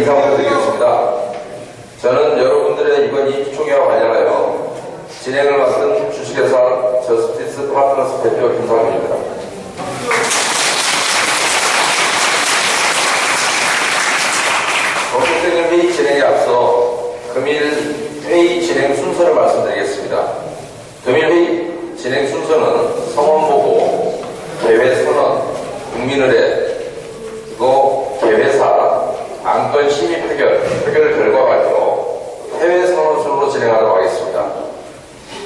인사부터 드리겠습니다. 저는 여러분들의 이번 임시총회와 관련하여 진행을 맡은 주식회사 저스티스 파트너스 대표 김상훈입니다. 본격적인 회의 진행에 앞서 금일 회의 진행 순서를 말씀드리겠습니다. 금일 회의 진행 순서는 성원보고, 개회선언, 국민의례, 그리고 개회사, 안건 심의 표결 결과 발표, 해외 선언 순으로 진행하도록 하겠습니다.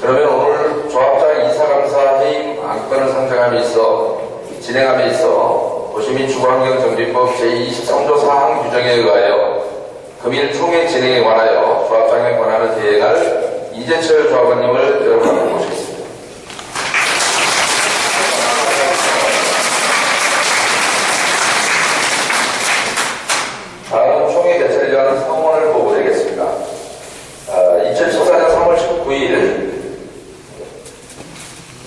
그러면 오늘 조합장 이사감사 해임 안건을 상정함에 있어 진행함에 있어 도시민 주거환경정비법 제23조 4항 규정에 의하여 금일 총회 진행에 관하여 조합장의 권한을 대행할 이재철 조합원님을 여러분 모시겠습니다. 다음은 총회 개최를 위한 성원을 보고드리겠습니다. 2014년 3월 19일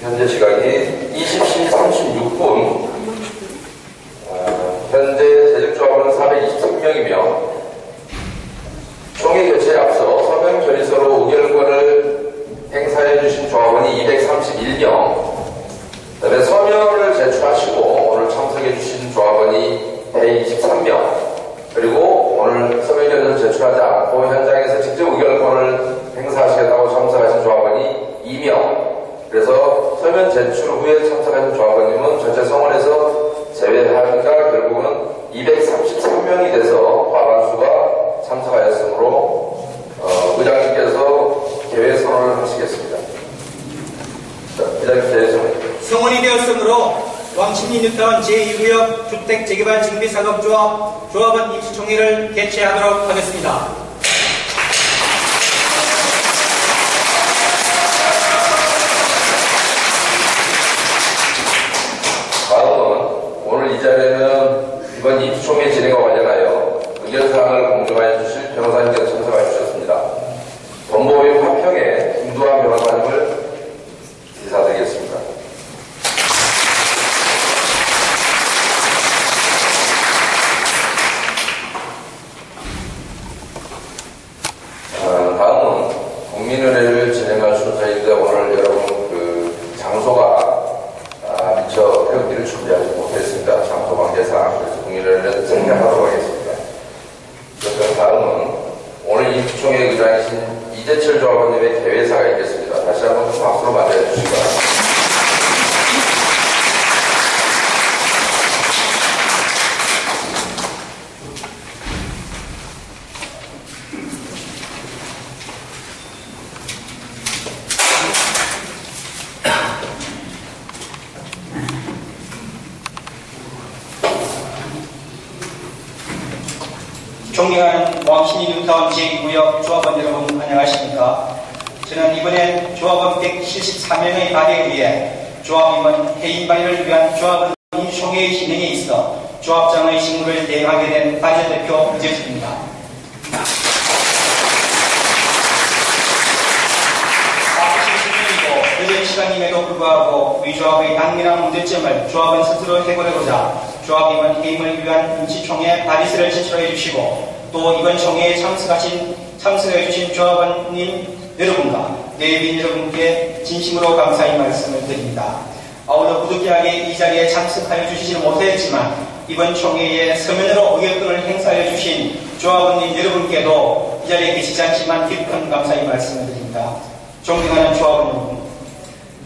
현재 시각이 20시 36분 현재 재직조합은 423명이며 총회 개최에 앞서 서명 결의서로 의결권을 행사해 주신 조합원이 231명, 그다음에 서면을 제출하시고 오늘 참석해 주신 조합원이 123명, 그리고 오늘 서면 결의서를 제출하지 않고 현장에서 직접 의결권을 행사하시겠다고 참석하신 조합원이 2명, 그래서 서면 제출 후에 참석하신 조합원님은 전체 성원에서 제외하니까 결국은 233명이 돼서 과반수가 참석하였으므로 의장님께서 개회 선언을 하시겠습니다. 자, 의장님 개회 선언. 성원이 되었으므로 왕십리 뉴타운 제2구역 주택재개발정비사업조합 조합원 임시총회를 개최하도록 하겠습니다. 다음은 오늘 이 자리에는 이번 임시총회 진행과 관련하여 의견사항을 공정하여 주실 변호사님께서 참석해 주셨습니다. 법무법인 화평의 김두한 변호사님을 인사드리겠습니다. 다음은 국민의례를 진행할 순서인데 오늘 여러분 장소가 미처 태극기를 준비하지 못했습니다. 장소 관계상. 그래서 국민의례를 생략하도록 하겠습니다. 그래서 다음은 오늘 임시총회 의장이신 이재철 조합원님의 개회사가 있겠습니다. 다시 한번 박수로 맞이해 주시기 바랍니다. 존경하는 왕십리 뉴타운 제2구역 조합원 여러분 안녕하십니까? 저는 이번에 조합원 174명의 발의에 의해 조합임원 해임 발의를 위한 조합원 임시총회의 진행에 있어 조합장의 직무를 대행하게 된 발의대표 이재철입니다. 늦은 시간임에도 불구하고 우리 조합의 당면한 문제점을 조합은 스스로 해결하고자 조합임원 해임을 위한 임시총회 발의서를 제출해 주시고 또 이번 총회에 참석해 주신 조합원님 여러분과 내빈 여러분께 진심으로 감사의 말씀을 드립니다. 아울러 부득이하게 이 자리에 참석하여 주시지 못하였지만 이번 총회에 서면으로 의결권을 행사해 주신 조합원님 여러분께도 이 자리에 계시지 않지만 깊은 감사의 말씀을 드립니다. 존경하는 조합원 여러분,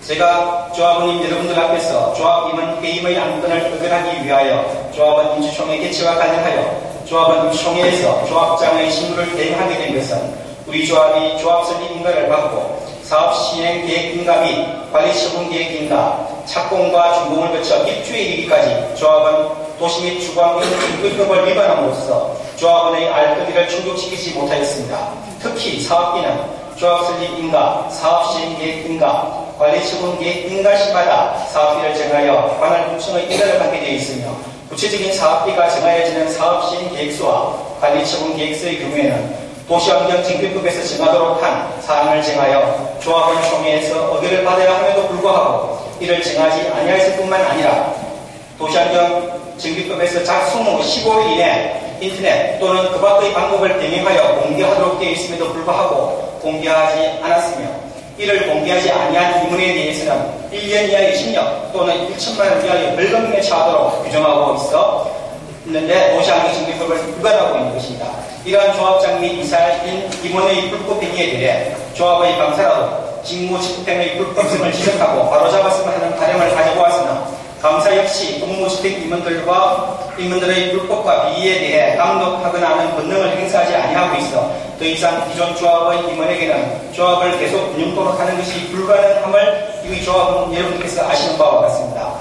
제가 조합원님 여러분들 앞에서 조합임원 해임의 안건을 의결하기 위하여 조합원 임시총회 개최와 관련하여 조합원 임시총회에서 조합장의 직무를 대행하게 된 것은 우리 조합이 조합 설립 인가를 받고 사업 시행 계획 인가 및 관리 처분 계획 인가, 착공과 준공을 거쳐 입주에 이르기까지 조합원 도시 및 주거환경정비법을 위반함으로써 조합원의 알거리를 충족시키지 못하였습니다. 특히 사업비는 조합 설립 인가, 사업 시행 계획 인가, 관리 처분 계획 인가 시마다 사업비를 정하여 관할 구청의 인가를 받게 되어 있으며 구체적인 사업비가 정하여지는 사업 시행 계획서와 관리 처분 계획서의 경우에는 도시환경정비법에서 정하도록 한 사항을 정하여 조합원 총회에서 의결을 받아야 함에도 불구하고 이를 정하지 아니하였을 뿐만 아니라 도시환경정비법에서 작성 후 15일 이내 인터넷 또는 그 밖의 방법을 병행하여 공개하도록 되어 있음에도 불구하고 공개하지 않았으며 이를 공개하지 아니한 의문에 대해서는 1년 이하의 징역 또는 1천만 원 이하의 벌금에 처하도록 규정하고 있는데 도시환경청구법을 위반하고 있는 것입니다. 이러한 조합장 및 이사인 임원의 불법 행위에 대해 조합의 감사라도 직무 집행의 불법성을 지적하고 바로잡았으면 하는 바람을 가지고 왔으나 감사 역시 공무집행 임원들의 불법과 비위에 대해 감독하거나 하는 권능을 행사하지 아니하고 있어 더 이상 기존 조합의 임원에게는 조합을 계속 운영토록 하는 것이 불가능함을 이미 조합은 여러분께서 아시는 바와 같습니다.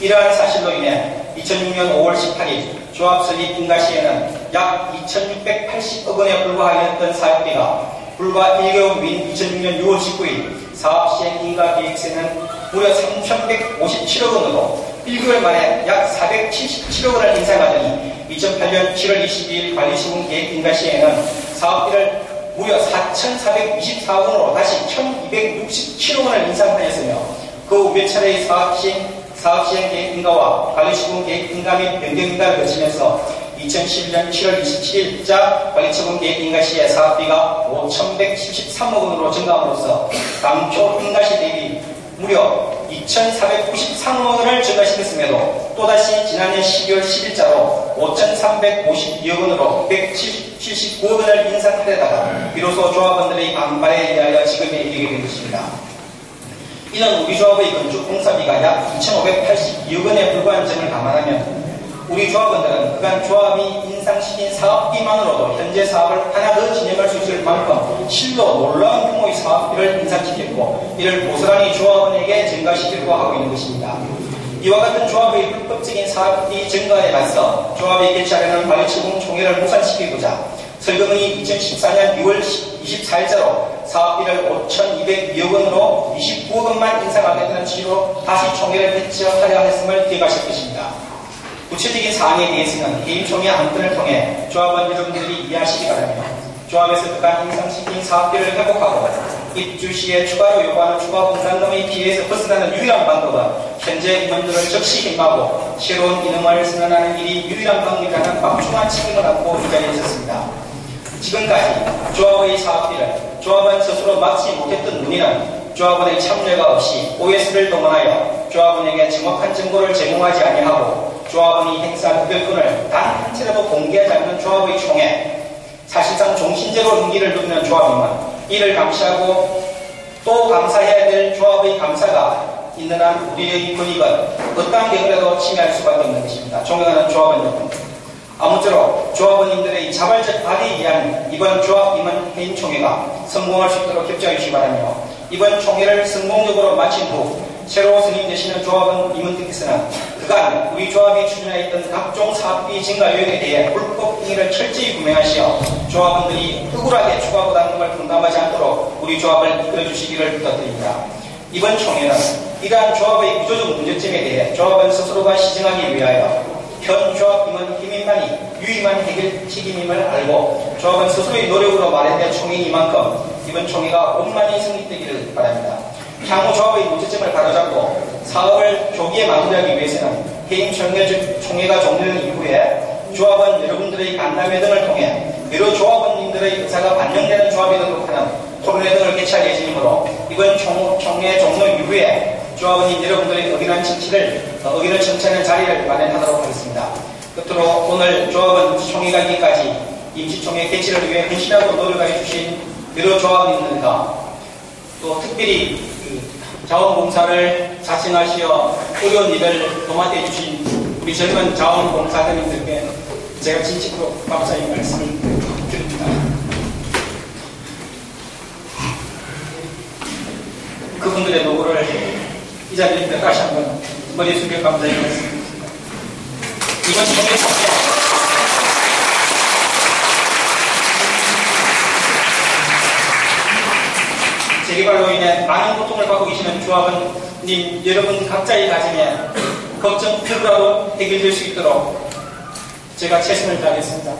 이러한 사실로 인해 2006년 5월 18일 조합 설립 인가 시에는 약 2,680억 원에 불과하였던 사업비가 불과 1개월 후인 2006년 6월 19일 사업 시행 인가 계획서는 무려 3,157억 원으로 1개월 만에 약 477억 원을 인상하더니 2008년 7월 22일 관리시공 계획 인가 시에는 사업비를 무려 4,424억 원으로 다시 1,267억 원을 인상하였으며 그 후 몇 차례의 사업 시행 계획 인가와 관리시공 계획 인가 및 변경 인가를 거치면서 2011년 7월 27일자 관리처분 계획 인가 시에 사업비가 5,173억 원으로 증가함으로써 당초 인가 시 대비 무려 2,493억 원을 증가시켰음에도 또다시 지난해 12월 10일자로 5,352억 원으로 179억 원을 인상하려다가 비로소 조합원들의 반발에 의하여 지금에 이르게 된 것입니다. 이는 우리 조합의 건축 공사비가 약 2,582억 원에 불과한 점을 감안하면 우리 조합원들은 그간 조합이 인상시킨 사업비만으로도 현재 사업을 하나 더 진행할 수 있을 만큼 실로 놀라운 규모의 사업비를 인상시켰고 이를 고스란히 조합원에게 증가시키려고 하고 있는 것입니다. 이와 같은 조합의 불법적인 사업비 증가에 맞서 조합이 개최하려는 관리처분 총회를 무산시키고자 설경이 2014년 6월 24일자로 사업비를 5,202억 원으로 29억 원만 인상하겠다는 취지로 다시 총회를 개최하려 했음을 기억하실 것입니다. 구체적인 사항에 대해서는 개인 총회 한 건을 통해 조합원 여러분들이 이해하시기 바랍니다. 조합에서 그간 인상시킨 사업비를 회복하고 입주 시에 추가로 요구하는 추가 분담금의 피해에서 벗어나는 유일한 방법은 현재 임원들을 적시 임하고 새로운 이름을 선언하는 일이 유일한 방법이라는 막중한 책임을 안고 이 자리에 있었습니다. 지금까지 조합의 사업비를 조합원 스스로 막지 못했던 문의는 조합원의 참여가 없이 OS를 동원하여 조합원에게 정확한 정보를 제공하지 아니하고 조합원이 행사한 의결권을 단 한 차례도 공개하지 않는 조합의 총회, 사실상 종신제로 임기를 누리는 조합임은 이를 감시하고 또 감사해야 될 조합의 감사가 있는 한 우리의 권익은 어떠한 경우라도 침해할 수밖에 없는 것입니다. 존경하는 조합원 여러분, 아무쪼록 조합원님들의 자발적 발의에 의한 이번 조합 임원 회의 총회가 성공할 수 있도록 협조해 주시기 바라며 이번 총회를 성공적으로 마친 후 새로 선임되시는 조합원 임원들께서는 그간 우리 조합이 추진하였던 각종 사업비 증가 요인에 대해 불법 행위를 철저히 규명하시어 조합원들이 억울하게 추가 부담금을 분담하지 않도록 우리 조합을 이끌어 주시기를 부탁드립니다. 이번 총회는 이러한 조합의 구조적 문제점에 대해 조합원 스스로가 시정하기 위하여 현 조합 임원 힘인만이 유의만 해결 책임임을 알고 조합원 스스로의 노력으로 마련된 총회이만큼 이번 총회가 원만히 성립되기를 바랍니다. 향후 조합의 문제점을 바로잡고 사업을 조기에 마무리하기 위해서는 해임 총회가 종료된 이후에 조합원 여러분들의 간담회 등을 통해 여러 조합원님들의 의사가 반영되는 조합이 되도록 하는 토론회 등을 개최할 예정이므로 이번 총회 종료 이후에 조합원님 여러분들의 의견 청취하는 자리를 마련하도록 하겠습니다. 끝으로 오늘 조합원 총회가 있기까지 임시총회 개최를 위해 헌신하고 노력해 주신 여러 조합원님들과 또 특별히 자원봉사를 자청하시어 어려운 일을 도맡아 주신 우리 젊은 자원봉사자님들께 제가 진심으로 감사의 말씀을 드립니다. 그분들의 노고를 이 자리에 다시 한번 머리 숙여 감사의 말씀을 드립니다. 이번 총회 재개발로 인해 많은 고통을 받고 계시는 조합원님 여러분 각자의 가정에 걱정 필요라도 해결될 수 있도록 제가 최선을 다하겠습니다.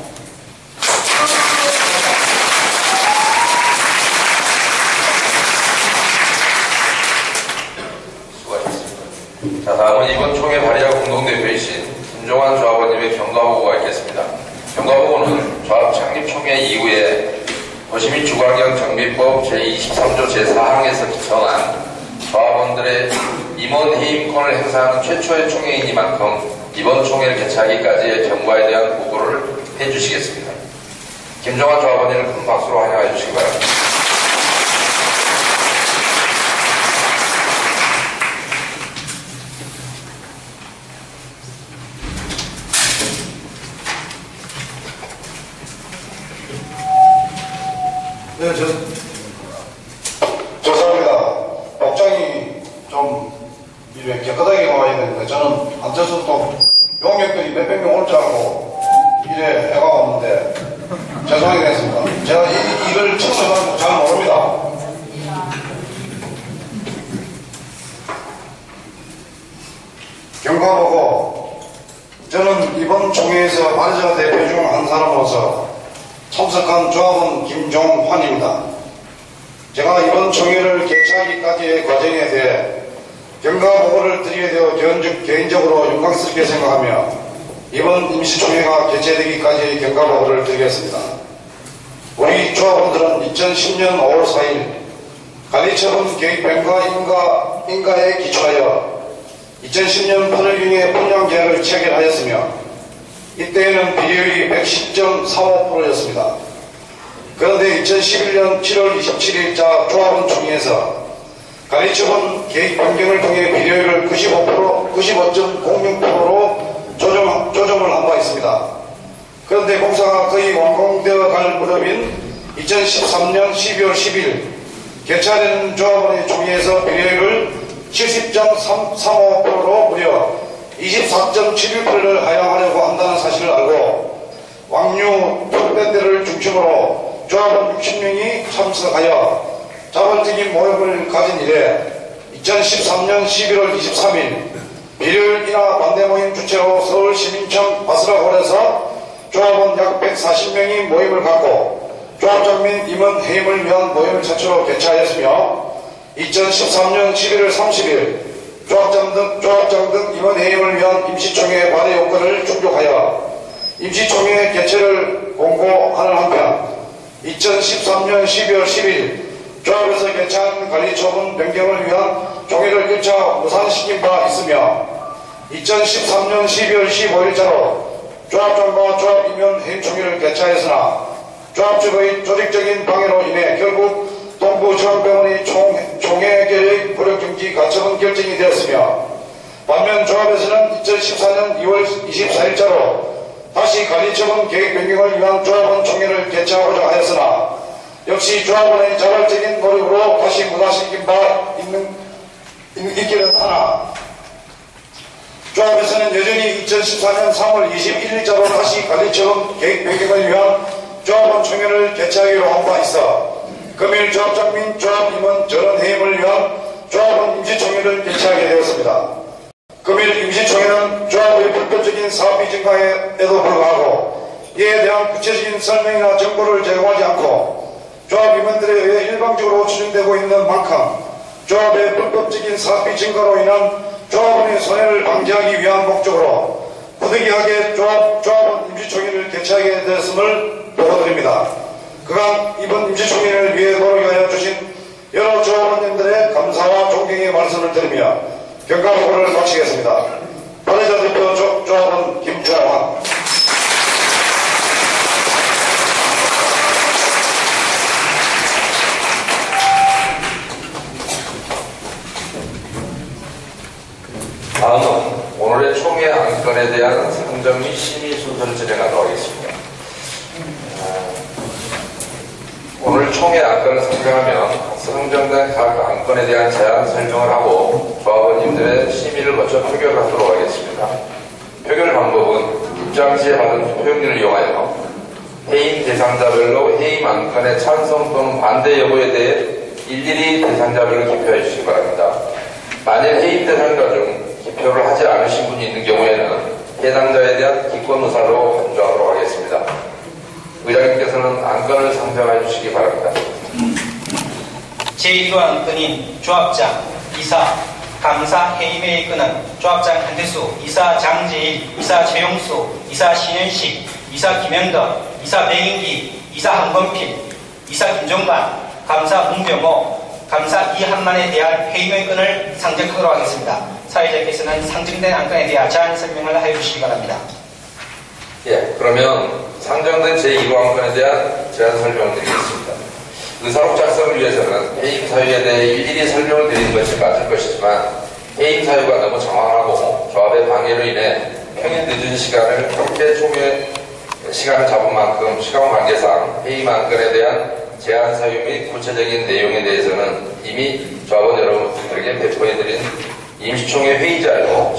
수고하셨습니다. 자, 다음은 이번 총회 발의자 공동대표이신 김종환 조합원님의 경과 보고가 있겠습니다. 경과보고는 조합 창립 총회 이후에 도시민 주거환경 정비법 제23조 제4항에서 기청한 조합원들의 임원 해임권을 행사하는 최초의 총회이니만큼 이번 총회를 개최하기까지의 경과에 대한 보고를 해주시겠습니다. 김종환 조합원님을 큰 박수로 환영해 주시기 바랍니다. 네, 죄송합니다. 복장이 좀 이렇게 깨끗하게 와야 되는데 저는 앉아서 또 용역들이 몇백 명 올 줄 알고 이래 해가 왔는데 죄송하게 됐습니다. 제가 이걸 처음 잘 모릅니다. 경과보고 저는 이번 총회에서 발의자 대표 중 한 사람으로서 참석한 조합원 김종환입니다. 제가 이번 총회를 개최하기까지의 과정에 대해 경과보고를 드리게 되어 개인적으로 영광스럽게 생각하며 이번 임시총회가 개최되기까지의 경과보고를 드리겠습니다. 우리 조합원들은 2010년 5월 4일 관리처분 개입변과 인가에 기초하여 2010년 8월경에 분양계약을 체결하였으며 이때에는 비율이 110.35%였습니다. 그런데 2011년 7월 27일자 조합원 총회에서 관리처분 개입 변경을 통해 비료율을 95.06%로 조정을 한 바 있습니다. 그런데 공사가 거의 완공되어 갈 무렵인 2013년 12월 10일 개최되는 조합원의 총회에서 비료율을 70.35%로 무려 24.71%를 하향하려고 한다는 사실을 알고 왕류 특별대를 중심으로 조합원 60명이 참석하여 자발적인 모임을 가진 이래 2013년 11월 23일 비료율 인하 반대 모임 주체로 서울시민청 바스라홀에서 조합원 약 140명이 모임을 갖고 조합장 및 임원 해임을 위한 모임을 최초로 개최하였으며 2013년 11월 30일 조합장 등 임원 해임을 위한 임시총회 발의 요건을 충족하여 임시총회 개최를 공고하는 한편 2013년 12월 10일 조합에서 개최한 관리처분 변경을 위한 총회를 1차 무산시킨 바 있으며 2013년 12월 15일자로 조합장과 조합임원 해임총회를 개최하였으나 조합측의 조직적인 방해로 인해 결국 동부지방병원의 총회 결의 불역정지 가처분 결정이 되었으며 반면 조합에서는 2014년 2월 24일자로 다시 관리처분 계획 변경을 위한 조합원 총회를 개최하고자 하였으나 역시 조합원의 자발적인 노력으로 다시 무산시킨 바 있기는 하나 조합에서는 여전히 2014년 3월 21일자로 다시 관리처분 계획 변경을 위한 조합원 총회를 개최하기로 한 바 있어 금일 조합장 및 조합임원 전원 해임을 위한 조합원 임시총회를 개최하게 되었습니다. 금일 임시총회는 조합의 불법적인 사업비 증가에도 불구하고 이에 대한 구체적인 설명이나 정보를 제공하지 않고 조합 임원들에 의해 일방적으로 추진되고 있는 만큼 조합의 불법적인 사업비 증가로 인한 조합원의 손해를 방지하기 위한 목적으로 부득이하게 조합원 임시총회를 개최하게 되었음을 보고드립니다. 그간 이번 임시총회를 위해 노력하여 주신 여러 조합원님들의 감사와 존경의 말씀을 드리며 경과보고를 마치겠습니다. 발의자 대표 조합원 김주환. 다음은 오늘의 총회 안건에 대한 상정 및 심의 순서를 진행하도록 하겠습니다. 오늘 총회 안건을 상정하면 상정된 각 안건에 대한 제안 설명을 하고 조합원님들의 심의를 거쳐 표결하도록 하겠습니다. 표결 방법은 입장시에 받은 투표용지를 이용하여 해임 대상자별로 해임 안건의 찬성 또는 반대 여부에 대해 일일이 대상자별로 기표해 주시기 바랍니다. 만일 해임 대상자 중 기표를 하지 않으신 분이 있는 경우에는 해당자에 대한 기권 의사로 판정하도록 하겠습니다. 의장님께서는 안건을 상정해 주시기 바랍니다. 제1호 안건인 조합장, 이사, 감사 해임의 건은 조합장 한태수, 이사 장재일, 이사 최용수, 이사 신현식, 이사 김현덕, 이사 백인기, 이사 한건필, 이사 김종관, 감사 문병호, 감사 이한만에 대한 회의의 건을 상정하도록 하겠습니다. 사회자께서는 상정된 안건에 대한 제안 설명을 하여 주시기 바랍니다. 예, 그러면 상정된 제2호 안건에 대한 제안 설명을 드리겠습니다. 의사록 작성을 위해서는 해임 사유에 대해 일일이 설명을 드리는 것이 맞을 것이지만 해임 사유가 너무 장황하고 조합의 방해로 인해 평일 늦은 시간을 그렇게 총회 시간을 잡은 만큼 시간 관계상 해임 안건에 대한 제안 사유 및 구체적인 내용에 대해서는 이미 조합원 여러분들에게 배포해드린 임시총회 회의자료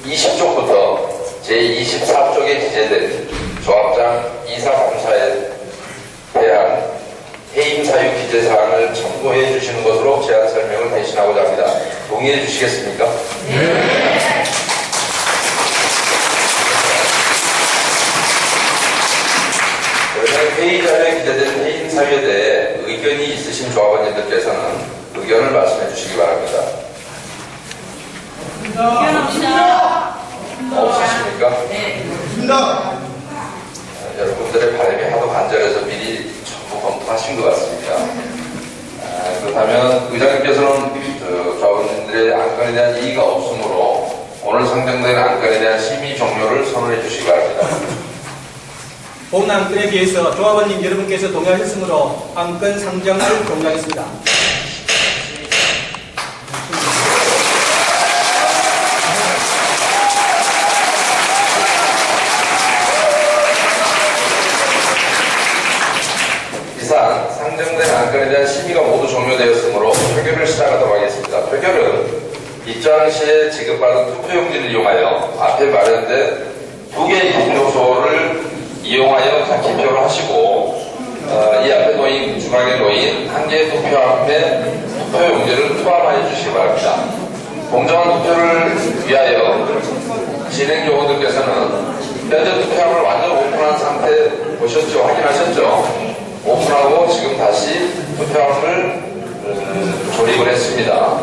제20쪽부터 제24쪽에 기재된 조합장 이사감사에 대한 해임 사유 기재 사항을 참고해 주시는 것으로 제안 설명을 대신하고자 합니다. 동의해 주시겠습니까? 네. 그러면 회의 자료에 기재된 해임 사유에 대해 의견이 있으신 조합원님들께서는 의견을 말씀해 주시기 바랍니다. 의견 없습니다. 없으십니까? 네. 여러분들의 바람이 하도 간절해서 미리 전부 검토하신 것 같습니다. 그렇다면 의장님께서는 조합원님들의 안건에 대한 이의가 없으므로 오늘 상정된 안건에 대한 심의 종료를 선언해 주시기 바랍니다. 본 안건에 비해서 조합원님 여러분께서 동의하셨으므로 안건 상정을 종료하겠습니다. 이상 상정된 안건에 대한 심의가 모두 종료되었으므로 표결을 시작하도록 하겠습니다. 표결은 입장 시에 지급받은 투표용지를 이용하여 앞에 마련된 2개의 투표소를 이용하여 다 기표를 하시고 이 앞에 놓인 중앙에 놓인 1개의 투표함에 투표용지를 투함하여 주시기 바랍니다. 공정한 투표를 위하여 진행 요원들께서는 현재 투표함을 완전 오픈한 상태 보셨죠? 확인하셨죠? 오픈하고 지금 다시 투표함을 조립을 했습니다.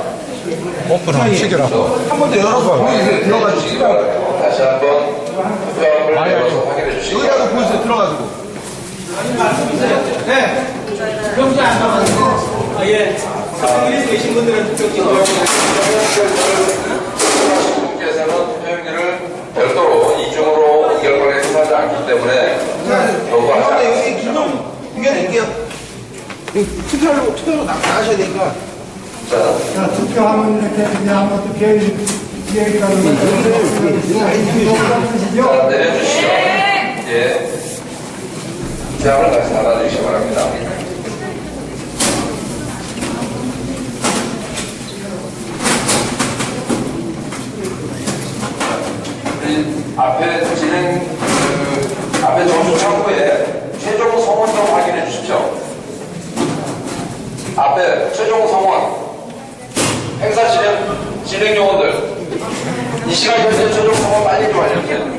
오픈하고 시켜라고. 한 번 더 열어봐. 들어가 주시기 바랍니다. 다시 한번 투표함을 열어서 확인해 주시기 바랍니다. 여기라도 보여주세요. 들어가지고. 네. 그럼 안 나가요. 예. 사무실에 계신 분들은 투표 분께서는 투표용지를 별도로 이중으로 이결권에 행사하지 않기 때문에 요구하지 여기 않습니다. 기념 이겨낼게요. 투표로 나가셔야 되니까. 자, 투표하면 이렇게 그냥 한번 또 계획이라는 자, 내려주시죠. 예. 투표함을 다시 닫아주시기 바랍니다. 앞에 앞에 점수 창구에 최종 성원 좀 확인해 주십시오. 앞에 최종 성원 행사 진행 요원들 이 시간 현재 최종 성원 빨리 좀 알려주세요.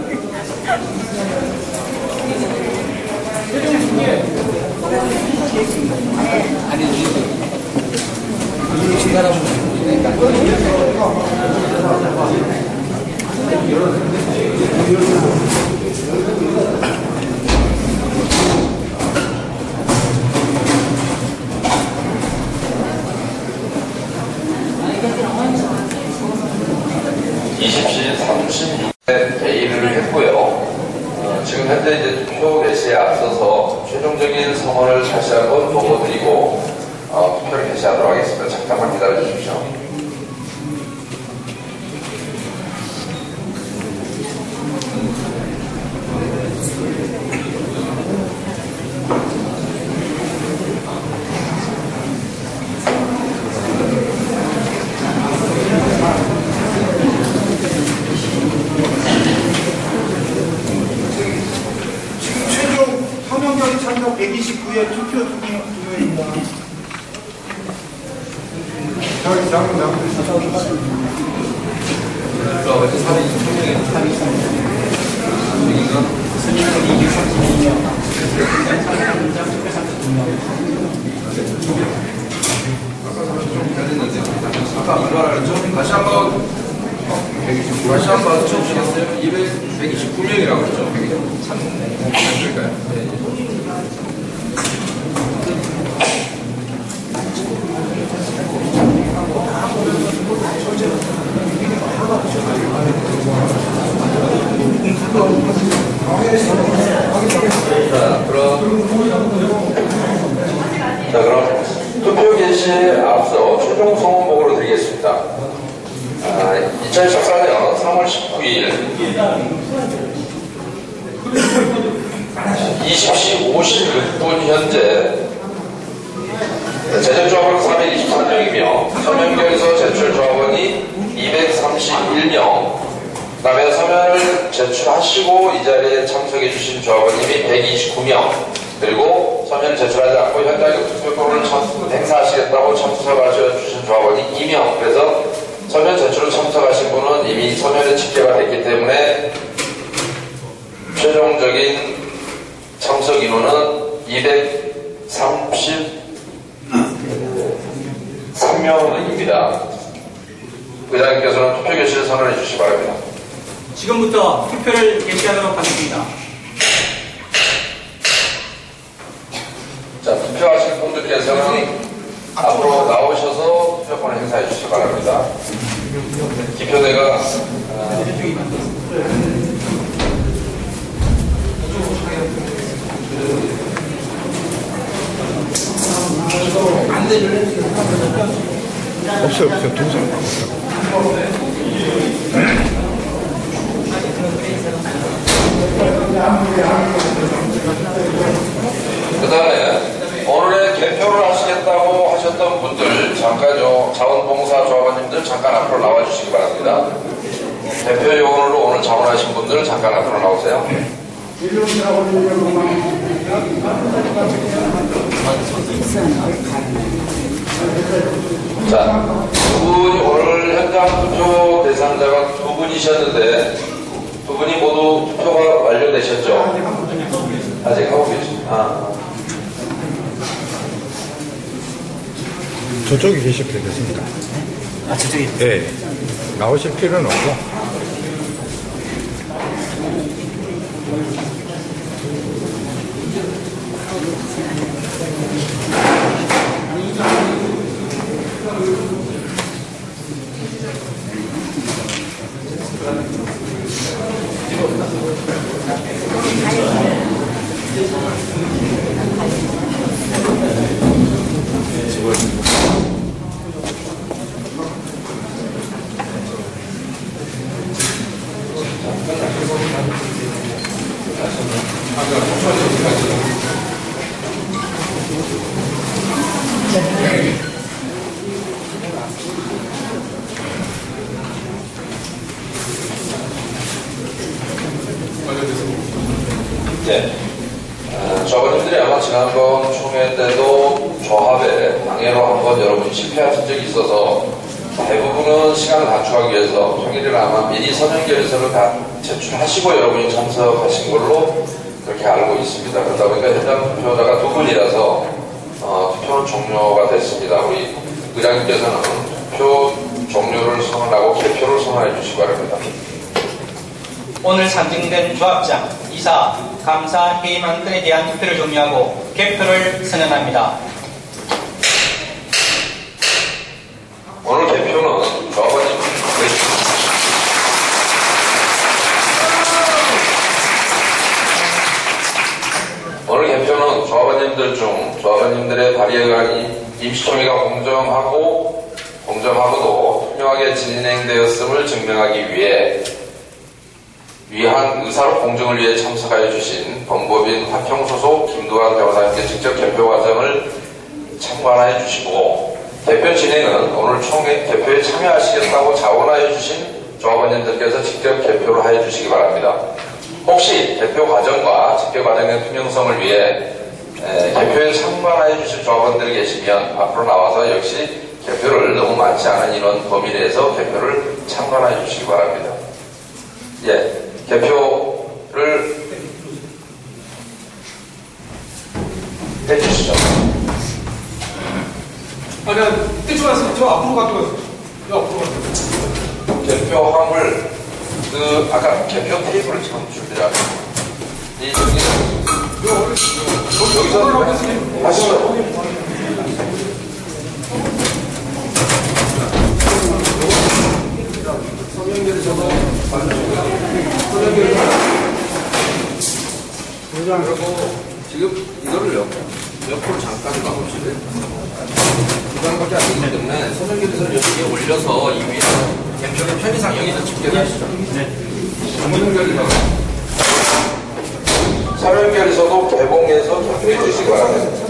회의를 했고요. 지금 현재 이제 투표 개시에 앞서서 최종적인 성원을 다시 한번 보고드리고 투표를 개시하도록 하겠습니다. 잠깐만 기다려 주십시오. 최종 서명결의 참석 129회 투표 중입니다. 다시 한번 다시 한번 맞춰주시겠어요? 129명이라고 했죠? 123명일까요? 네. 자, 그럼 투표 개시에 앞서 최종 성원 보고를 드리겠습니다. 2014년 3월 19일 20시 56분 현재 제전조합원 423명이며 서면결서 제출 조합원이 231명, 그다음에 서면을 제출하시고 이 자리에 참석해 주신 조합원님이 129명, 그리고 서면을 제출하지 않고 현장에 투표권을 행사하시겠다고 참석하셔 주신 조합원이 2명. 그래서 서면 제출을 참석하신 분은 이미 서면에 집계가 됐기 때문에 최종적인 참석 인원은 233명입니다. 의장님께서는 투표 개시를 선언해 주시기 바랍니다. 지금부터 투표를 개시하도록 하겠습니다. 자, 투표하실 분들께서는 앞으로 나오셔서 투표권을 행사해 주시기 바랍니다. 기표대가 없어요. 두 사람. 그 다음에 오늘의 개표를 하시겠다고 하셨던 분들 잠깐 자원봉사 조합원님들 잠깐 앞으로 나와주시기 바랍니다. 대표 요원으로 오늘 자원하신 분들 잠깐 앞으로 나오세요. 자, 두 분이 오늘 현장 투표 대상자가 두 분이셨는데 두 분이 모두 투표가 완료되셨죠? 아직 하고 계십니다. 저쪽에 계실 때 됐습니다. 저쪽에. 네. 나오실 필요는 없고. 네. 조합원님들이 아마 지난번 총회 때도 조합에 방해로 한번 여러분이 실패하신 적이 있어서 대부분은 시간을 단축하기 위해서 평일에는 아마 미리 서면결서를 다 제출하시고 여러분이 참석하신 걸로 그렇게 알고 있습니다. 그러다 보니까 현장 투표자가 두 분이라서 투표는 종료가 됐습니다. 우리 의장님께서는 투표 종료를 선언하고 개표를 선언해 주시기 바랍니다. 오늘 상징된 조합장, 이사, 감사, 회의만 등에 대한 투표를 종료하고 개표를 선언합니다. 오늘 개표는 조합원님 오늘 개표는 조합원님들 중 조합원님들의 발의에 의한 임시총회가 공정하고도 투명하게 진행되었음을 증명하기 위한 의사로 공정을 위해 참석하여 주신 법무법인 화평소속 김두환 변호사님께 직접 개표 과정을 참관하여 주시고 개표 진행은 오늘 총회 개표에 참여하시겠다고 자원하여 주신 조합원님들께서 직접 개표를 하여 주시기 바랍니다. 혹시 개표 과정과 집계 과정의 투명성을 위해 개표에 참관하여 주실 조합원들이 계시면 앞으로 나와서 역시 개표를 너무 많지 않은 인원 범위 내에서 개표를 참관하여 주시기 바랍니다. 예, 개표를 해주시죠. 아, 내가 떼지 마세요. 저 앞으로 가져가세요. 저 앞으로 가세요. 개표함을 아까 개표 테이블을 참 준비하고 여기서 하시죠. 지금 이거를요 옆으로 잠깐 가봅시다. 이거밖에 안 되기 때문에 서명결의서를 여기에 올려서 이 위에 개표의 편의상 여기다 집계하시죠. 서명결의서도 개봉해서 접수해 주시기 바랍니다.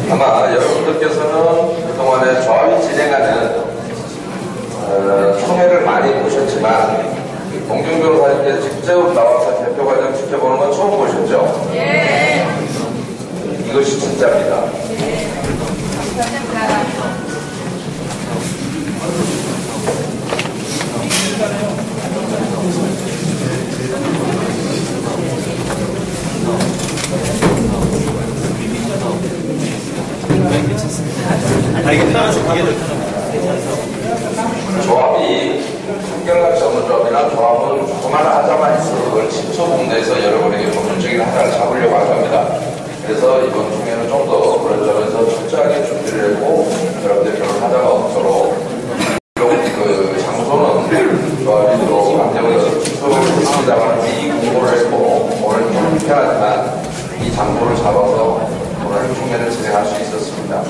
아마 여러분들께서는 그동안에 조합이 진행하는 총회를 많이 보셨지만 공중 변호사님께서 직접 나와서 대표 과정 지켜보는 건 처음 보셨죠? 네. 이것이 진짜입니다. 조합이 성경학 전문조합이나 조합은 그만하자만 있어 그걸 침소봉대에서 여러분에게 법률적인 하자를 잡으려고 할 겁니다. 그래서 이번 중에는 좀 더 그런 점에서 철저하게 준비를 하고 여러분들 그런 하자가 없도록 그 장소는 조합이 주로 안정을 침소를 했습니다만 미리 공고를 했고 오늘 좀 불편하지만 이 장소를 잡아서 오늘 총회를 진행할 수 있었습니다.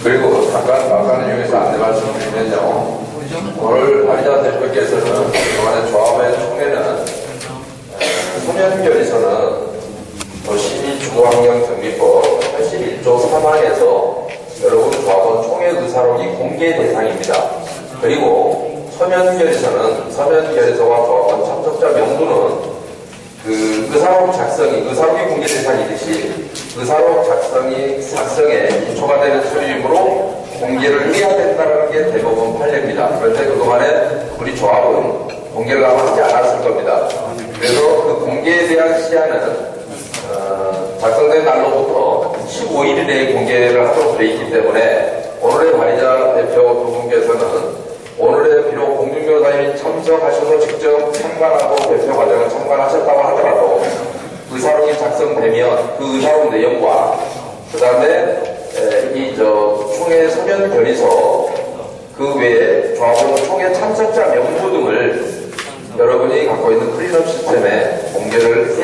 그리고 아까는 여기서 안내 말씀드리면요. 오늘 발의자 대표께서는 그동안의 조합의 총회는 소년결의서는 도시주거환경정비법 81조 3항에서 여러분 조합원 총회 의사록이 공개 대상입니다. 그리고 서면결의서는 서면결의서와 조합원 참석자 명부는 그 의사록 의사록이 공개 대상이듯이 의사록 작성에 기초가 되는 서류이므로 공개를 해야 된다는 게 대법원 판례입니다. 그런데 그동안에 우리 조합은 공개를 아마 하지 않았을 겁니다. 그래서 그 공개에 대한 시한은 작성된 날로부터 15일 내에 공개를 하도록 되어 있기 때문에 오늘의 발의자 대표 두 분께서는 오늘의 비록 공중변호사님이 참석하셔서 직접 참관하고 대표 과정을 참관하셨다고 하더라도 의사록이 작성되면 그 의사록 내용과 그 다음에 총회 서면 결의서 그 외에 조합원 총회 참석자 명부 등을 여러분이 갖고 있는 클린업 시스템에 공개를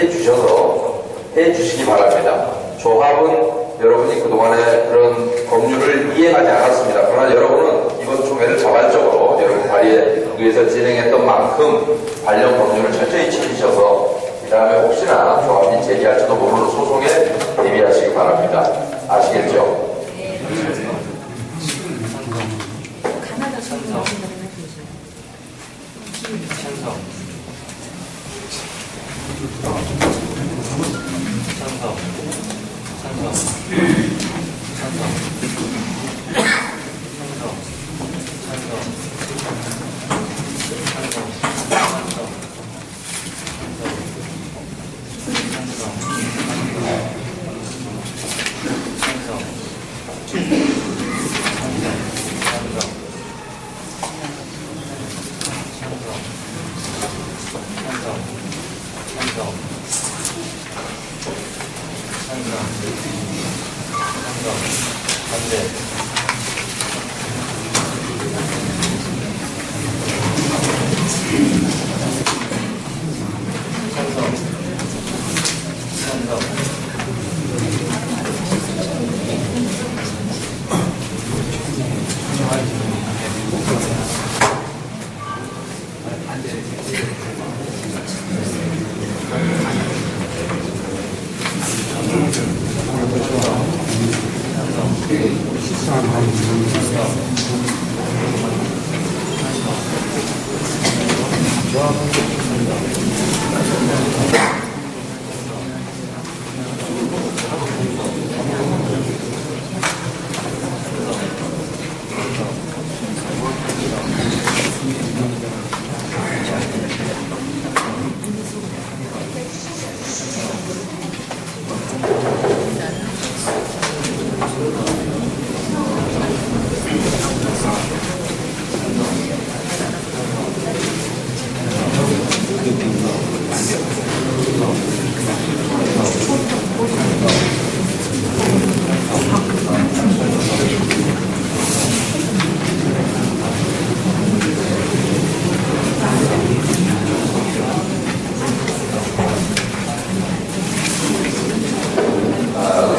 해주시기 바랍니다. 조합은 여러분이 그동안에 그런 법률을 이행하지 않았습니다. 그러나 여러분은 이번 총회를 자발적으로 여러분 발의에 의해서 진행했던 만큼 관련 법률을 철저히 지키셔서 그 다음에 혹시나 조합이 제기할지도 모르는 소송에 대비하시기 바랍니다. 아시겠죠?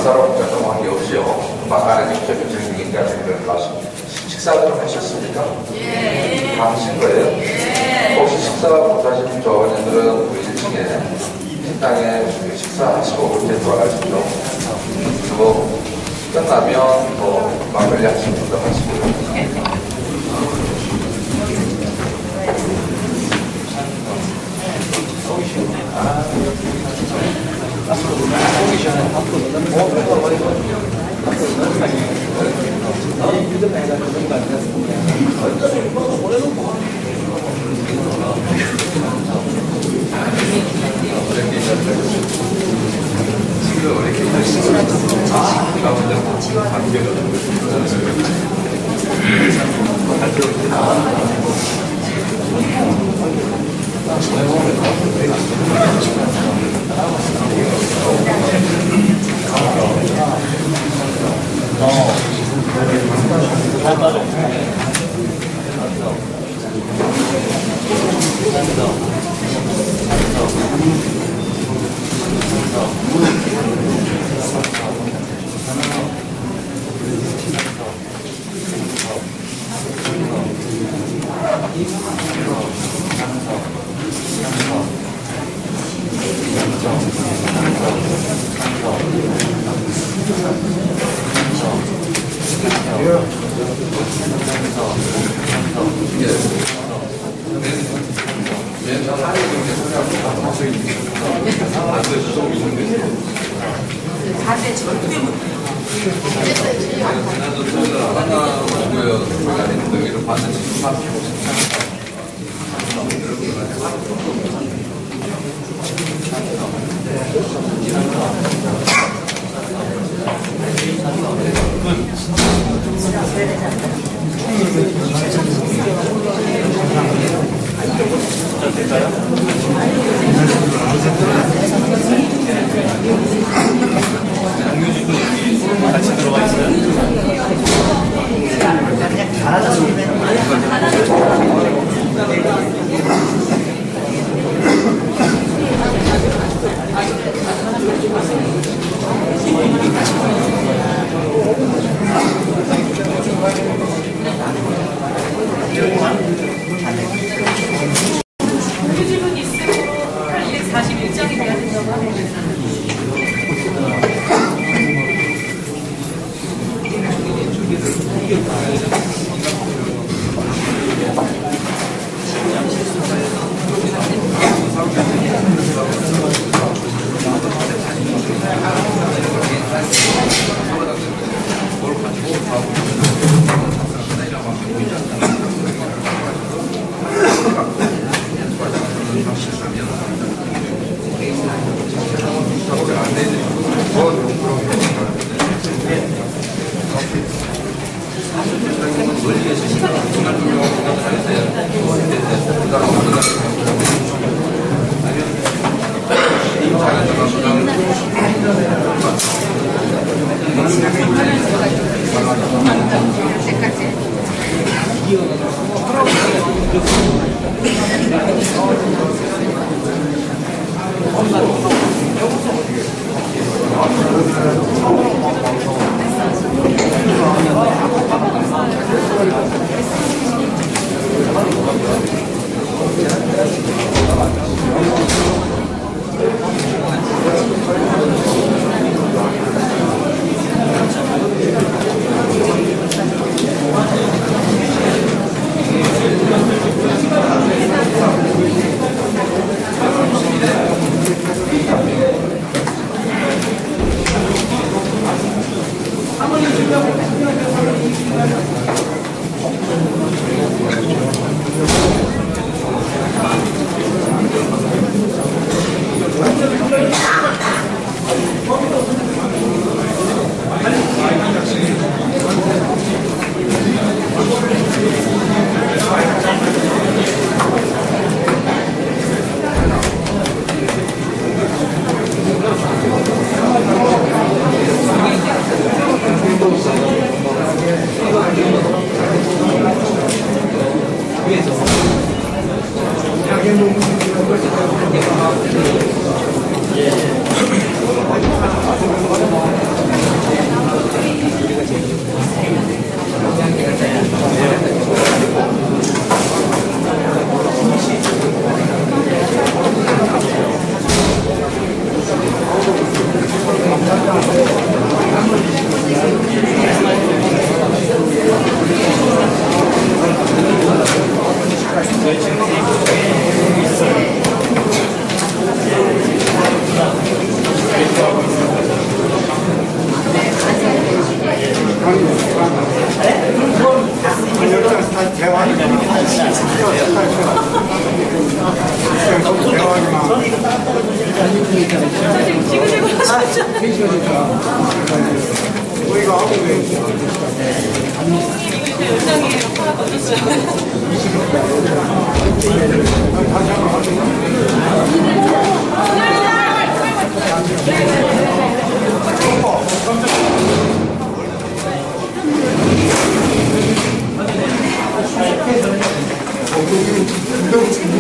의사로 결정 관계없이요. 막간에 직접 요청이니까 그런 말씀. 식사를 하셨습니까? 예. 다 하신 거예요? 예. 혹시 식사 못하신 조합원님들은 우리 1층에 식당에 식사하시고 그때 돌아가시죠? 그리고 끝나면 뭐 막걸리 하시는 분도 하시고요. 네.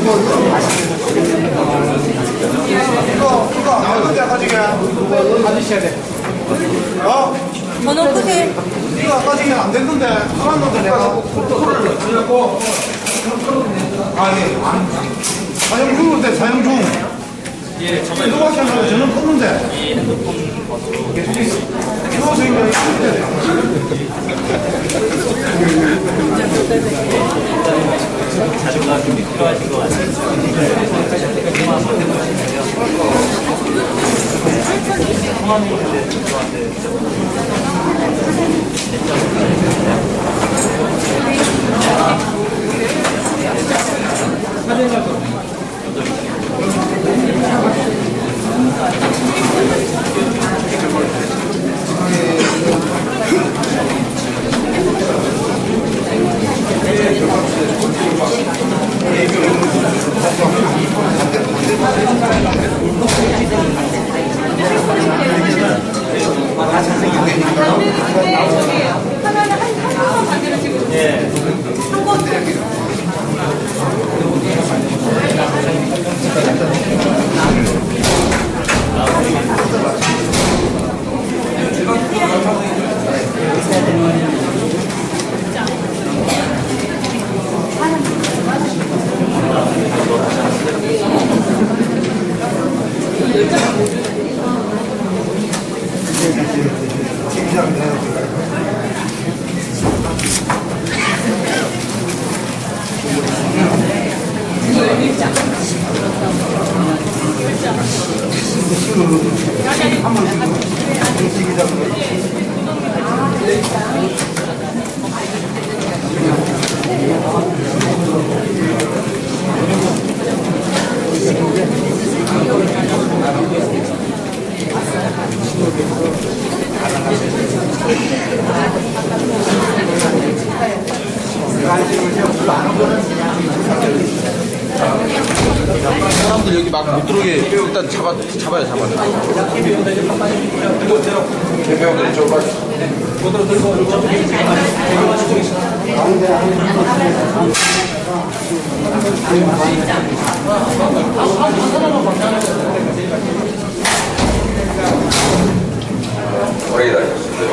이거 안 건데 아까 지금 받으셔야 돼. 번호 끄세요. 이거 아까 지금 안 됐는데 알았는데 내가 풀을 들렸고 아니 사용 중인데 사용 중. 예, 이거밖에 안 하고 저는 컸는데. 이 핸드폰 번호로 계속 있어. 이거 저희가 자료가 좀 필요하신 것 사람들 여기 막 못 들어오게 일단 잡아요. 대표님들 이쪽까지. 오래 기다리셨습니다.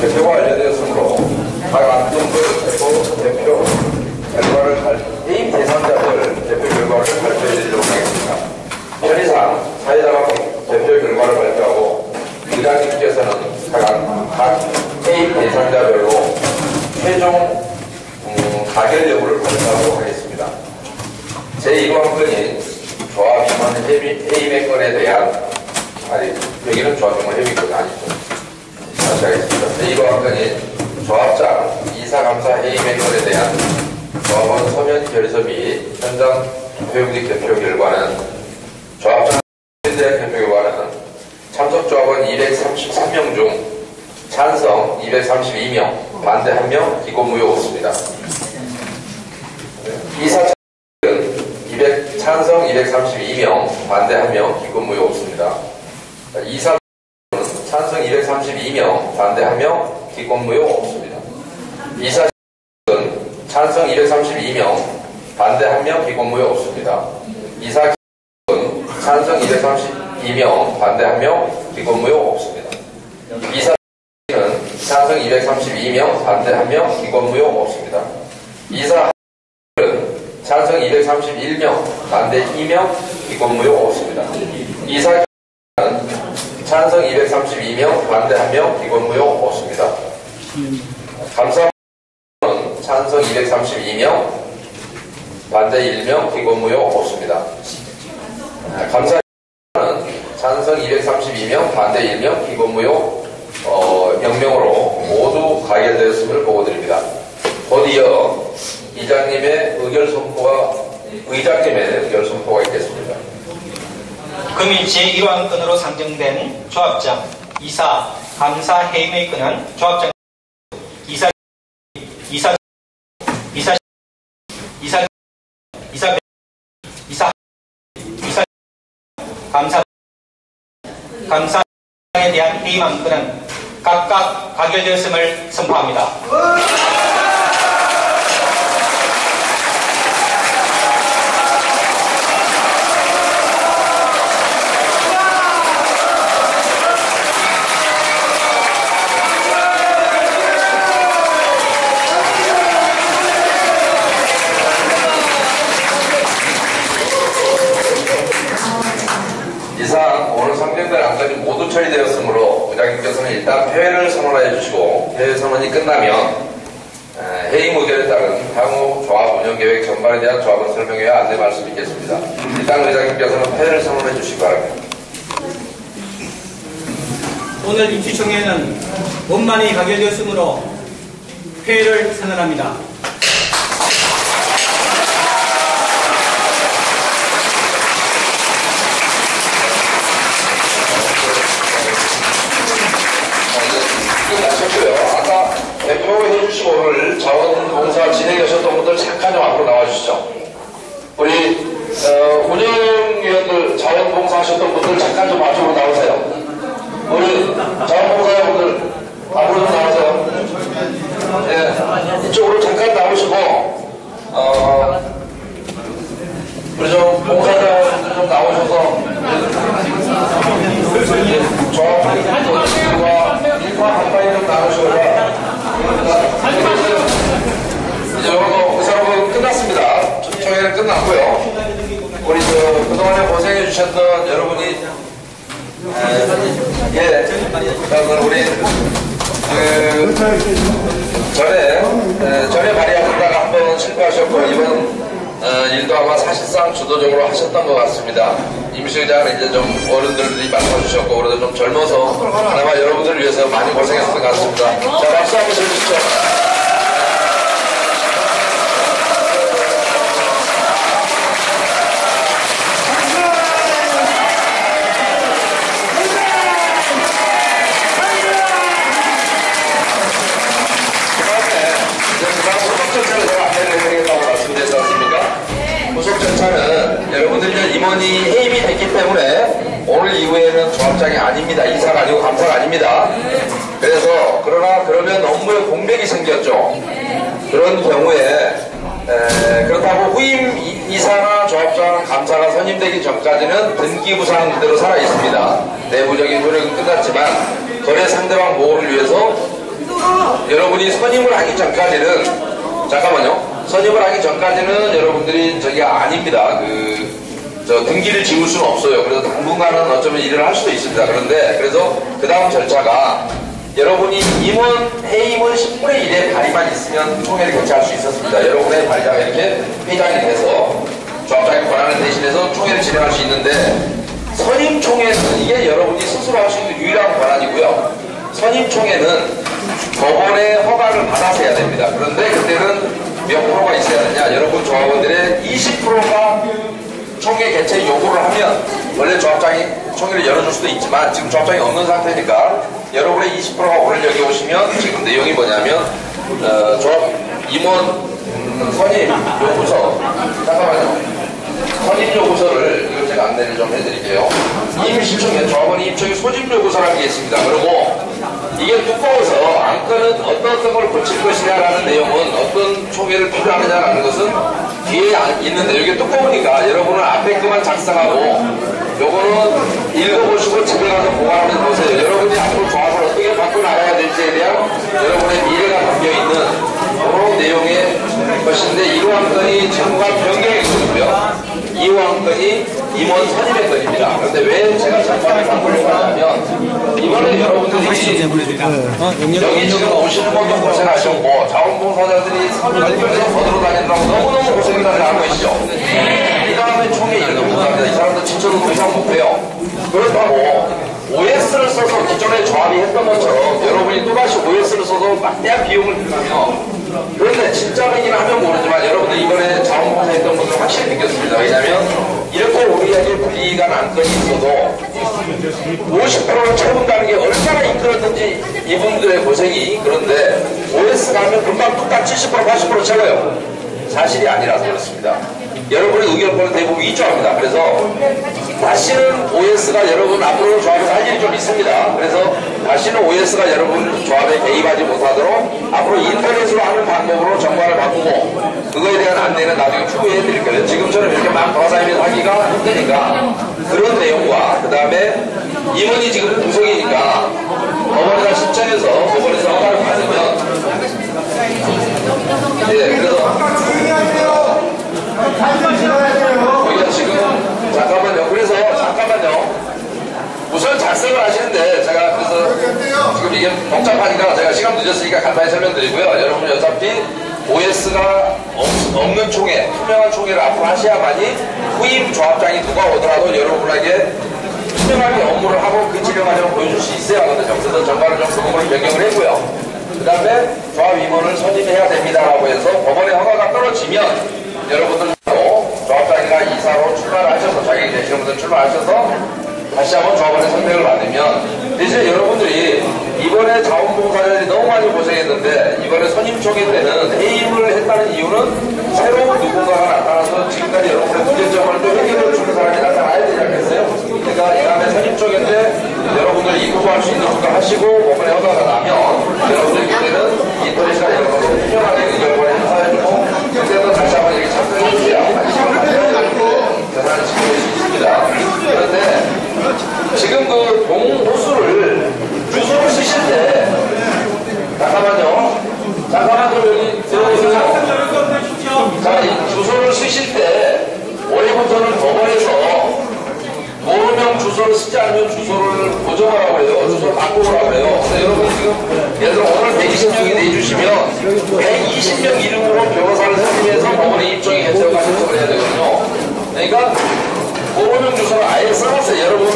대표가 알려드렸으므로 각 안동들 대표 결과를 개인 대상자들 대표 결과를 발표해드리도록 하겠습니다. 편의상 사회자가 대표 결과를 발표하고 의장님께서는 각 개인 대상자별로 최종 가결 여부를 발표하도록 하겠습니다. 제1호건이 조합임원 해임의 건에 대한 여기는 조합임원 해임건 아니죠. 다시 하겠습니다. 제1호건이 조합장 이사감사 해임의 건에 대한 조합원 서면 결서 및 현장 교육직 대표 결과는 조합장 대표 결과는 참석 조합원 233명 중 찬성 232명, 반대 1명, 기권무효 없습니다. 이사 찬성 232명, 반대 1명, 기권무효 없습니다. 이사 찬성 232명, 반대 1명, 기권무효 없습니다. 이사 찬성 232명, 반대 1명, 기권무효 없습니다. 이사 찬성 232명, 반대 1명, 기권무효 없습니다. 이사 찬성 232명, 반대 1명, 기권무효 없습니다. 이사 찬성 231명, 반대 2명, 기권무효 없습니다. 이사 찬성 232명, 반대 1명, 기권무효 없습니다. 감사 찬성 232명, 반대 1명, 기권무효 없습니다. 감사는 찬성 232명, 반대 1명, 기권무효 명명으로 모두 가결되었음을 보고드립니다. 곧이어 의장님의 의결 선포가 있겠습니다. 금일 제1호 건으로 상정된 조합장, 이사, 감사 해임의 건은 조합장, 이사, 감사에 대한 해임 안건은 각각 가결되었음을 선포합니다. 선언해 주시고 대회 선언이 끝나면 회의 의결에 따른 향후 조합 운영 계획 전반에 대한 조합을 설명해 안내 말씀 있겠습니다. 일단 의장님께서는 회의를 선언해 주시기 바랍니다. 오늘 임시총회는 원만히 가결되었으므로 회의를 선언합니다. 끝나셨고요. 아까 대표해 주시고 오늘 자원봉사 진행하셨던 분들 잠깐 좀 앞으로 나와주시죠. 우리 운영위원들 자원봉사 하셨던 분들 잠깐 좀 앞으로 나오세요. 우리 자원봉사분들 앞으로 좀 나오세요. 네, 이쪽으로 잠깐 나오시고 우리 좀 봉사자분들 좀 나오셔서 조합과 일과 가까이 좀 나오시고요. 이제 여러분 의사분 끝났습니다. 총회는 끝났고요. 우리 그동안에 고생해 주셨던 여러분이 우리 전에 발의하셨다가 한번 실패하셨고 이번 일도 아마 사실상 주도적으로 하셨던 것 같습니다. 임시의장은 이제 좀 어른들이 맡아주셨고 그래도 좀 젊어서 아마 여러분들을 위해서 많이 고생했던 것 같습니다. 자, 박수 한번 쳐주시죠. 후속절차는 여러분들이 임원이 해임이 됐기 때문에 오늘 이후에는 조합장이 아닙니다. 이사가 아니고 감사가 아닙니다. 그래서 그러면 업무에 공백이 생겼죠. 그런 경우에 그렇다고 후임 이사나 조합장, 감사가 선임되기 전까지는 등기부상 그대로 살아 있습니다. 내부적인 노력은 끝났지만 거래 상대방 보호를 위해서 여러분이 선임을 하기 전까지는 선임을 하기 전까지는 여러분들이 저기가 아닙니다. 등기를 지울 수는 없어요. 그래서 당분간은 어쩌면 일을 할 수도 있습니다. 그래서 그 다음 절차가 여러분이 해임은 10분의 1의 발의만 있으면 총회를 개최할 수 있었습니다. 여러분의 발의자가 이렇게 회장이 돼서 조합장의 권한을 대신해서 총회를 진행할 수 있는데 선임총회는 이게 여러분이 스스로 할 수 있는 유일한 권한이고요. 선임총회는 법원의 허가를 받아서 해야 됩니다. 그런데 그때는 몇 프로가 있어야 되냐? 여러분 조합원들의 20%가 총회 개최 요구를 하면 원래 조합장이 총회를 열어줄 수도 있지만 지금 조합장이 없는 상태니까 여러분의 20%가 오늘 여기 오시면 지금 내용이 뭐냐면 조합 임원 선임 요구서 잠깐만요. 선임 요구서를 이거 제가 안내를 좀 해드릴게요. 임시총회 조합원이 임총회 소집 요구서라는 게 있습니다. 그리고 이게 두꺼워서 안건은 어떤 걸 고칠 것이냐라는 내용은 어떤 총회를 필요하느냐라는 것은 뒤에 있는데 이게 두꺼우니까 여러분은 앞에 것만 작성하고 요거는 읽어보시고 집에 가서 보관하면서 보세요. 여러분이 앞으로 조합을 어떻게 바꿔나가야 될지에 대한 여러분의 미래가 담겨있는 그런 내용의 것인데 1호 안건이 정부가 변경의 것이고요. 2호 안건이 임원 선임의 건입니다. 그런데 왜 제가 잠깐 바꾸려고 하냐면 이번에 여러분들이 여기 지금 오시는 것도 고생하셨고 자원봉사자들이 선임에서 거들어 다니느라고 너무너무 고생을 하고 계시죠. 이 다음에 총회 일도 못합니다. 이 사람들 지쳐도 더 이상 못해요. 그렇다고 OS를 써서 기존에 조합이 했던 것처럼 여러분이 또다시 OS를 써서 막대한 비용을 들이며 그런데 진짜이긴 하면 모르지만 여러분들 이번에 자원봉사 했던 분들 확실히 느꼈습니다. 왜냐하면 이렇게 우리에게 불이익한 안건이 있어도 50%를 채운다는 게 얼마나 힘들었는지 이분들의 고생이. 그런데 OS가 하면 금방 뚝딱 70% 80% 채워요. 사실이 아니라서 그렇습니다. 여러분의 의견권은 대부분 위조합니다. 그래서 다시는 OS가 여러분 앞으로 조합에서 할 일이 좀 있습니다. 그래서 다시는 OS가 여러분 조합에 개입하지 못하도록 앞으로 인터넷으로 하는 방법으로 정관을 바꾸고 그거에 대한 안내는 나중에 추후에 해드릴 거예요. 지금처럼 이렇게 막 돌아다니면서 하기가 힘드니까 그런 내용과 그 다음에 임원이 지금 구성이니까 법원에다 신청해서 법원에서 허가를 받으면 그래서 우리가 지금 잠깐만요. 우선 작성을 하시는데 제가 그래서 지금 이게 복잡하니까 제가 시간 늦었으니까 간단히 설명드리고요. 여러분 어차피 OS가 없는 총회, 투명한 총회를 앞으로 하셔야만이 후임 조합장이 누가 오더라도 여러분에게 투명하게 업무를 하고 그 진행 과정을 보여줄 수 있어야 하거든요. 그래서 전반을 좀 조금을 변경을 했고요. 그 다음에 조합 임원을 선임해야 됩니다라고 해서 법원의 허가가 떨어지면 여러분들도 조합장이나 이사로 출마를 하셔서 자격이 되시는 분들 출마하셔서 다시 한번 조합원의 선택을 받으면 대신에 여러분들이 이번에 자원봉사자들이 너무 많이 고생했는데 이번에 선임총회 때는 해임을 했다는 이유는 새로운 누군가가 나타나서 지금까지 여러분의 문제점을 또 해결해 주는 사람이 나타나야 되지 않겠어요? 그러니까 이 다음에 선임총회 때 여러분들이 입후보할 수 있는 것도 하시고 법원의 허가가 나면 여러분들 그때는 인터넷이나 이런 것을 투명하게 의결권에 행사해주고 그때도 다시 한번 이렇게 참석해 주세요. 다시 한번 계산을 지켜낼 수 있습니다. 그런데 지금 그 동호수를 주소를 쓰실 때 잠깐만 좀 여기 들어오세요. 자, 이 주소를 쓰실 때 올해부터는 법원에서 도로명 주소를 쓰지 않으면 주소를 고정하라고 해요. 주소를 바꾸라고 해요. 근데 여러분 지금 예를 들어 오늘 120명이 내주시면 120명 이름으로 변호사를 선임해서 법원에 입증이 해서 신청을 해야 되거든요. 그러니까 도로명 주소를 아예 써놨어요. 여러분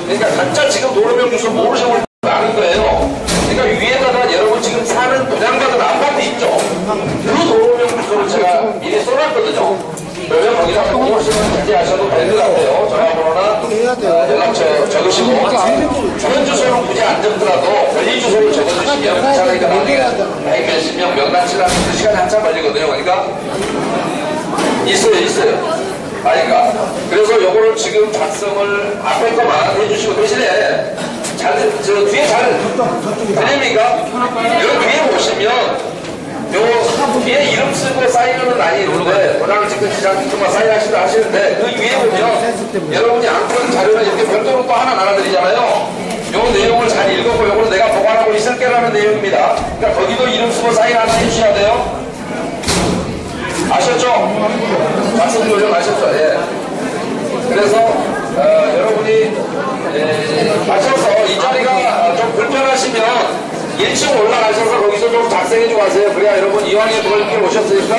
그러니까 각자 지금 도로명 주소 모르시는 분이 많은 거예요. 그러니까 위에다가 여러분 지금 사는 분양받은 아파트 있죠. 그 도로명 주소를 제가 미리 써놨거든요. 그러면 거기다 모르시면 기재하셔도 될 것 같아요. 전화번호나 연락처 적으시고 주변 주소는 굳이 안 적더라도 권리 주소를 적어주시면 괜찮으니까 나중에 100몇십 명 명단치라는 시간이 한참 걸리거든요. 그러니까 있어요. 아니까 그래서 요거를 지금 작성을 앞에 거만 해주시고 대신에 저 뒤에 잘 들립니까? 여기 뒤에 보시면 요 뒤에 이름 쓰고 사인은 아니는데 도장을 찍든 지장 찍든만 사인하시다 하시는데 그 위에 보면 여러분이 안건 자료를 이렇게 별도로 또 하나 나눠드리잖아요. 요 내용을 잘 읽었고 요거는 내가 보관하고 있을게라는 내용입니다. 그러니까 거기도 이름 쓰고 사인 하나 해주셔야 돼요. 아셨죠? 말씀 요령 아셨죠? 예. 그래서 여러분이 마셔서 이 자리가 좀 불편하시면 1층 올라가셔서 거기서 좀 작성해주고 가세요. 그래야 여러분 이왕에 그걸 이렇게 오셨으니까